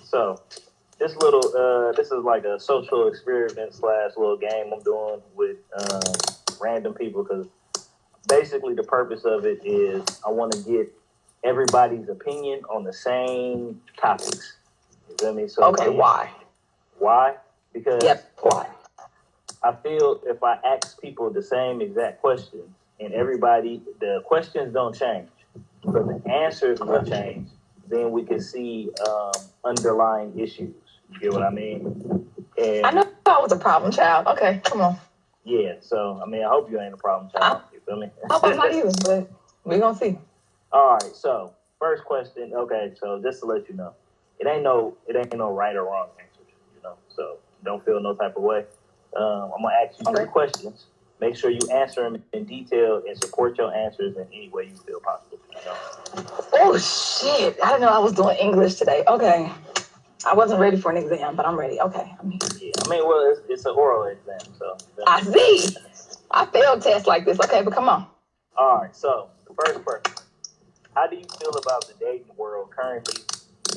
So this is like a social experiment slash little game I'm doing with random people because basically the purpose of it is I want to get everybody's opinion on the same topics. You feel me? So okay, why? Why? Because why? I feel if I ask people the same exact questions and the questions don't change, but the answers will change, then we can see underlying issues. You get what I mean? And I know I was a problem child. Okay, come on. Yeah, so I mean, I hope you ain't a problem child. You feel me? I hope I'm not either, but we're gonna see. All right, so first question. Okay, so just to let you know, it ain't no right or wrong answer. You know, so don't feel no type of way. I'm gonna ask you 3 questions. Make sure you answer them in detail and support your answers in any way you feel possible. You know? Oh shit! I didn't know I was doing English today. Okay, I wasn't ready for an exam, but I'm ready. Okay, I'm here. Yeah, I mean, well, it's an oral exam, so. I see. I failed tests like this. Okay, but come on. All right, so the first person. How do you feel about the dating world currently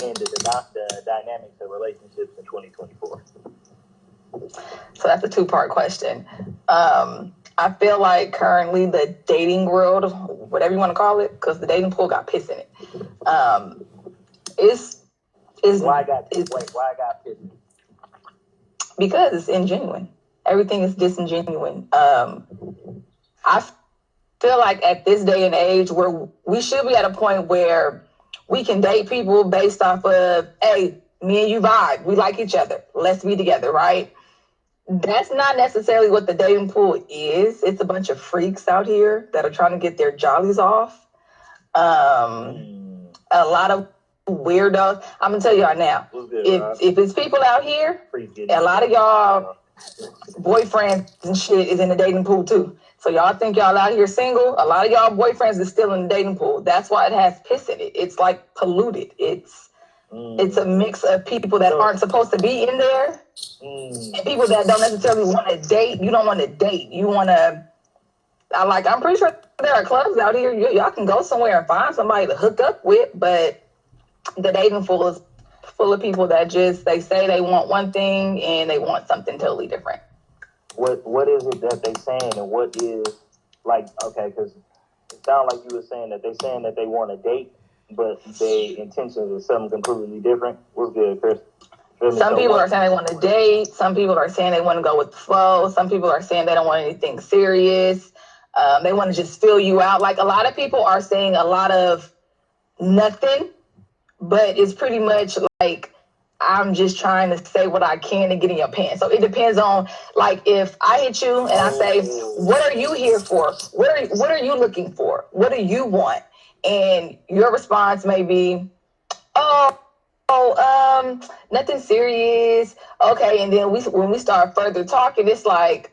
and the dynamics of relationships in 2024? So that's a 2-part question. I feel like currently the dating world, whatever you want to call it, because the dating pool got piss in it, why I got piss in it? Because it's ingenuine. Everything is disingenuine. I feel like at this day and age where we should be at a point where we can date people based off of, hey, me and you vibe, we like each other, let's be together, right? That's not necessarily what the dating pool is. It's a bunch of freaks out here that are trying to get their jollies off. A lot of weirdos. I'm gonna tell y'all now. If it's people out here, a lot of y'all boyfriends and shit is in the dating pool too. So y'all think y'all out here single. A lot of y'all boyfriends is still in the dating pool. That's why it has piss in it. It's like polluted. It's a mix of people that aren't supposed to be in there and people that don't necessarily want to date. You don't want to date. You want to. I'm pretty sure there are clubs out here. Y'all can go somewhere and find somebody to hook up with, but the dating pool is full of people that they say they want one thing and they want something totally different. What is it that they saying and what is like? Okay, because it sounds like you were saying that they saying that they want to date, but their intentions is something completely different. What's good, Chris? Some people are saying they want to date. Some people are saying they want to go with the flow. Some people are saying they don't want anything serious. They want to just fill you out. Like a lot of people are saying a lot of nothing, but it's pretty much like I'm just trying to say what I can and get in your pants. So it depends on, like, if I hit you and I say, what are you here for? What are you looking for? What do you want? And your response may be, nothing serious. Okay, and then when we start further talking, it's like,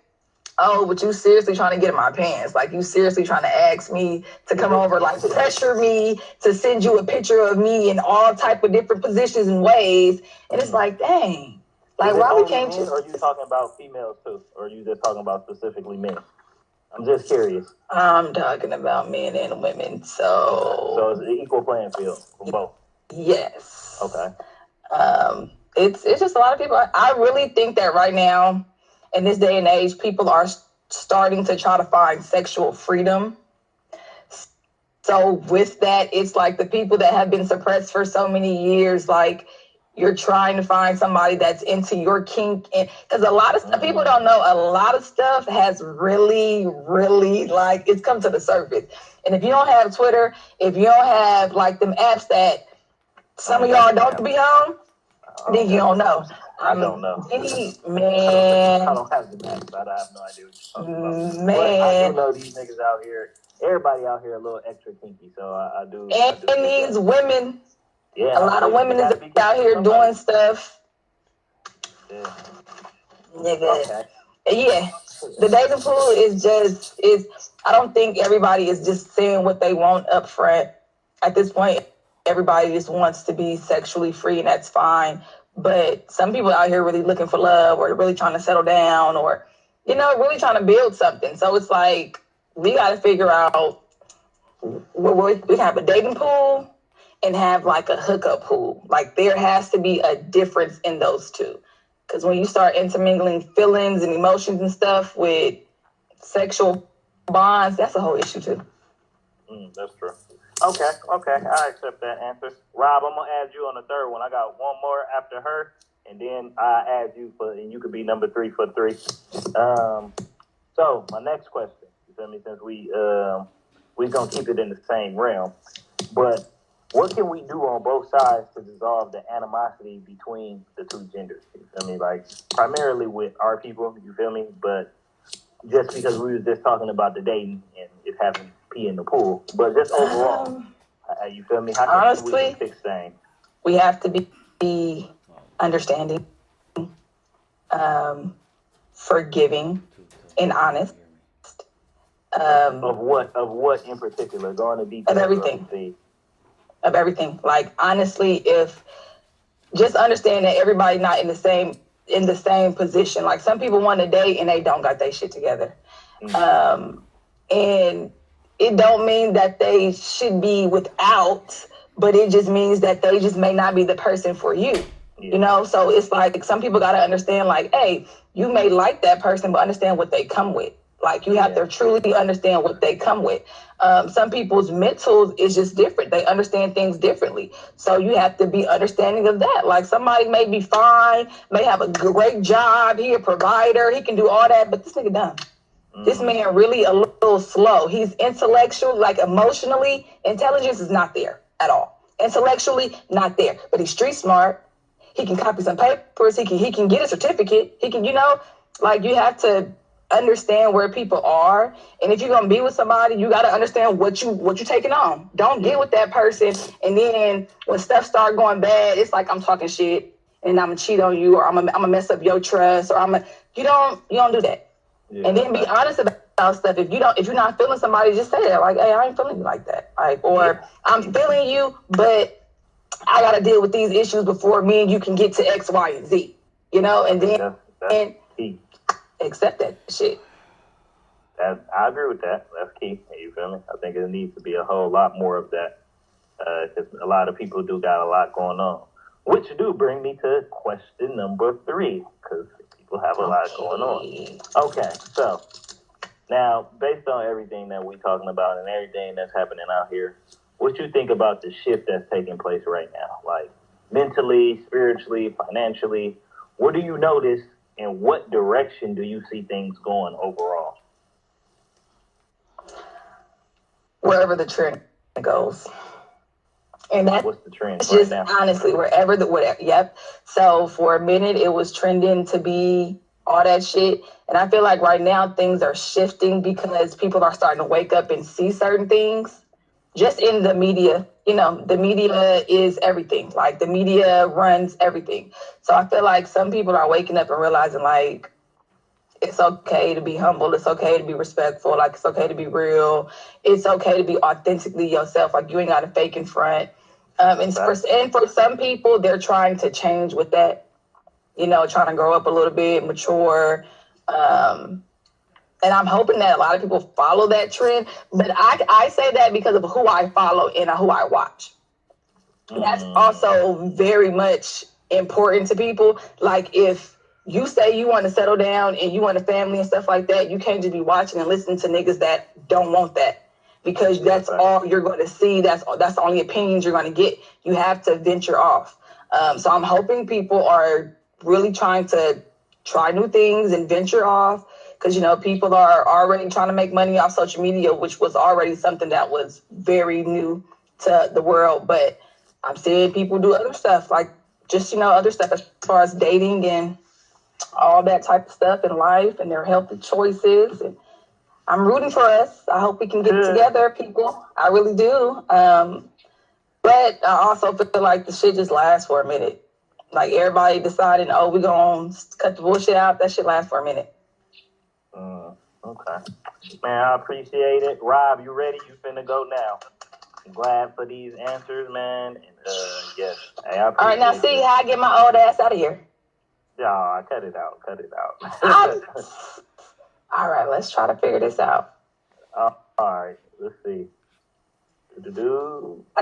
oh, but you seriously trying to get in my pants? Like, you seriously trying to ask me to come over, like pressure me to send you a picture of me in all type of different positions and ways? And it's like, dang, like why we can't just? Or are you talking about females too, or are you just talking about specifically men? I'm just curious. I'm talking about men and women, so it's an equal playing field for both. Yes. Okay. It's just a lot of people. I really think that right now, in this day and age, people are starting to try to find sexual freedom. So with that, it's like the people that have been suppressed for so many years, like you're trying to find somebody that's into your kink. And because a lot of people don't know, a lot of stuff has really, really, like, it's come to the surface. And if you don't have Twitter, if you don't have like them apps that some of y'all don't be on, then you don't know. I don't know. Man. I don't have the match, but I have no idea what you're talking about. Man. But I do know these niggas out here, everybody out here a little extra kinky, so I do. And these women, yeah, a lot of women is out here doing stuff. Yeah. Nigga. Okay. Yeah. The dating pool is I don't think everybody is just saying what they want up front. At this point, everybody just wants to be sexually free, and that's fine. But some people out here really looking for love, or really trying to settle down, or, really trying to build something. So it's like, we got to figure out, we have a dating pool, and have like a hookup pool. Like there has to be a difference in those two. Because when you start intermingling feelings and emotions and stuff with sexual bonds, that's a whole issue too. That's true. Okay, I accept that answer. Rob, I'm gonna add you on the third one. I got one more after her, and then I add you and you could be number 3 for 3. So my next question, you feel me? Since we gonna keep it in the same realm, but what can we do on both sides to dissolve the animosity between the two genders? You feel me? Like primarily with our people, you feel me? But just because we were just talking about the dating and it having pee in the pool, but just overall, you feel me? How can we fix things? We have to be understanding, forgiving, and honest. Of what in particular? Going to detail. Of everything. Like honestly, if just understand that everybody not in the same position. Like some people want to date and they don't got their shit together. Mm-hmm. And it don't mean that they should be without, but it just means that they just may not be the person for you. Yeah. You know, so it's like some people got to understand like, hey, you may like that person, but understand what they come with. Like you have to truly understand what they come with. Some people's mentals is just different. They understand things differently. So you have to be understanding of that. Like somebody may be fine, may have a great job, he a provider, he can do all that, but this nigga dumb. This man really a little slow. He's intellectual, like emotionally, intelligence is not there at all. Intellectually, not there. But he's street smart. He can copy some papers. He can get a certificate. He can, you have to understand where people are. And if you're gonna be with somebody, you gotta understand what you're taking on. Don't get with that person and then when stuff start going bad, it's like I'm talking shit and I'm gonna cheat on you or I'm gonna mess up your trust or you don't do that. Yeah. And then be honest about stuff. If you're not feeling somebody, just say that. Like, hey, I ain't feeling you like that. Like, or I'm feeling you, but I gotta deal with these issues before me and you can get to X, Y, and Z. And then that's key. Accept that shit. I agree with that. That's key. You feel me? I think it needs to be a whole lot more of that. Because a lot of people do got a lot going on. Which do bring me to question number 3. Because people have a lot going on. Okay, so now based on everything that we're talking about and everything that's happening out here, what you think about the shift that's taking place right now? Like mentally, spiritually, financially, what do you notice? And what direction do you see things going overall? Wherever the trend goes. And that's what's the trend right just now? Honestly, whatever. Yep. So for a minute, it was trending to be all that shit. And I feel like right now things are shifting because people are starting to wake up and see certain things. Just in the media, the media is everything. Like the media runs everything. So I feel like some people are waking up and realizing like, it's okay to be humble. It's okay to be respectful. Like it's okay to be real. It's okay to be authentically yourself. Like you ain't got to fake in front. And for some people, they're trying to change with that, trying to grow up a little bit, mature. And I'm hoping that a lot of people follow that trend. But I say that because of who I follow and who I watch. That's also very much important to people. Like if you say you want to settle down and you want a family and stuff like that, you can't just be watching and listening to niggas that don't want that. Because that's all you're going to see. That's the only opinions you're going to get. You have to venture off. So I'm hoping people are really trying to try new things and venture off. Because, people are already trying to make money off social media, which was already something that was very new to the world. But I'm seeing people do other stuff, like just, other stuff as far as dating and all that type of stuff in life and their healthy choices. And I'm rooting for us. I hope we can get together, people. I really do. But I also feel like the shit just lasts for a minute. Like everybody deciding, we're going to cut the bullshit out. That shit lasts for a minute. Okay. Man, I appreciate it. Rob, you ready? You finna go now. I'm glad for these answers, man. And, yes. Hey, I appreciate all right, now see how I get my old ass out of here. Yeah, cut it out. All right, let's try to figure this out. All right, let's see.